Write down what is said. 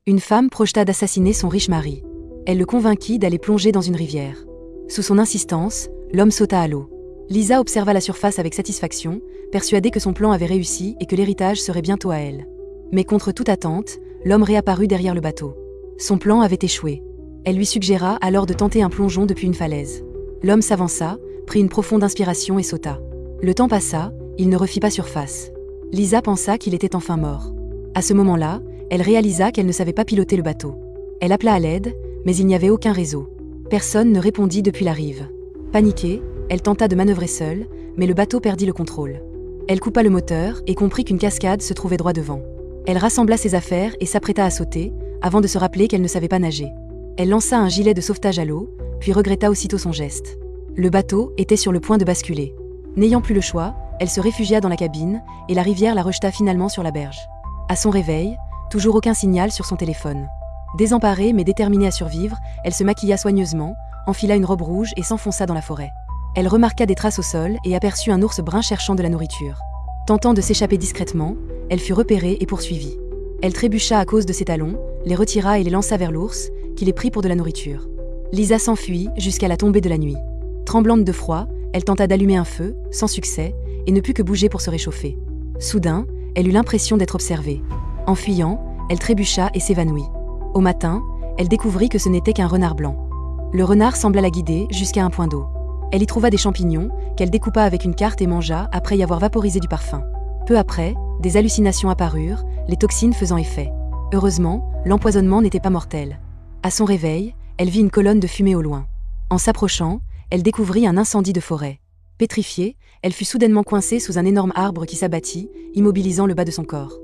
Une femme projeta d'assassiner son riche mari. Elle le convainquit d'aller plonger dans une rivière. Sous son insistance, l'homme sauta à l'eau. Lisa observa la surface avec satisfaction, persuadée que son plan avait réussi et que l'héritage serait bientôt à elle. Mais contre toute attente, l'homme réapparut derrière le bateau. Son plan avait échoué. Elle lui suggéra alors de tenter un plongeon depuis une falaise. L'homme s'avança, prit une profonde inspiration et sauta. Le temps passa, il ne refit pas surface. Lisa pensa qu'il était enfin mort. À ce moment-là, elle réalisa qu'elle ne savait pas piloter le bateau. Elle appela à l'aide, mais il n'y avait aucun réseau. Personne ne répondit depuis la rive. Paniquée, elle tenta de manœuvrer seule, mais le bateau perdit le contrôle. Elle coupa le moteur et comprit qu'une cascade se trouvait droit devant. Elle rassembla ses affaires et s'apprêta à sauter, avant de se rappeler qu'elle ne savait pas nager. Elle lança un gilet de sauvetage à l'eau, puis regretta aussitôt son geste. Le bateau était sur le point de basculer. N'ayant plus le choix, elle se réfugia dans la cabine, et la rivière la rejeta finalement sur la berge. À son réveil, toujours aucun signal sur son téléphone. Désemparée mais déterminée à survivre, elle se maquilla soigneusement, enfila une robe rouge et s'enfonça dans la forêt. Elle remarqua des traces au sol et aperçut un ours brun cherchant de la nourriture. Tentant de s'échapper discrètement, elle fut repérée et poursuivie. Elle trébucha à cause de ses talons, les retira et les lança vers l'ours, qui les prit pour de la nourriture. Lisa s'enfuit jusqu'à la tombée de la nuit. Tremblante de froid, elle tenta d'allumer un feu, sans succès, et ne put que bouger pour se réchauffer. Soudain, elle eut l'impression d'être observée. En fuyant, elle trébucha et s'évanouit. Au matin, elle découvrit que ce n'était qu'un renard blanc. Le renard sembla la guider jusqu'à un point d'eau. Elle y trouva des champignons, qu'elle découpa avec une carte et mangea après y avoir vaporisé du parfum. Peu après, des hallucinations apparurent, les toxines faisant effet. Heureusement, l'empoisonnement n'était pas mortel. À son réveil, elle vit une colonne de fumée au loin. En s'approchant, elle découvrit un incendie de forêt. Pétrifiée, elle fut soudainement coincée sous un énorme arbre qui s'abattit, immobilisant le bas de son corps.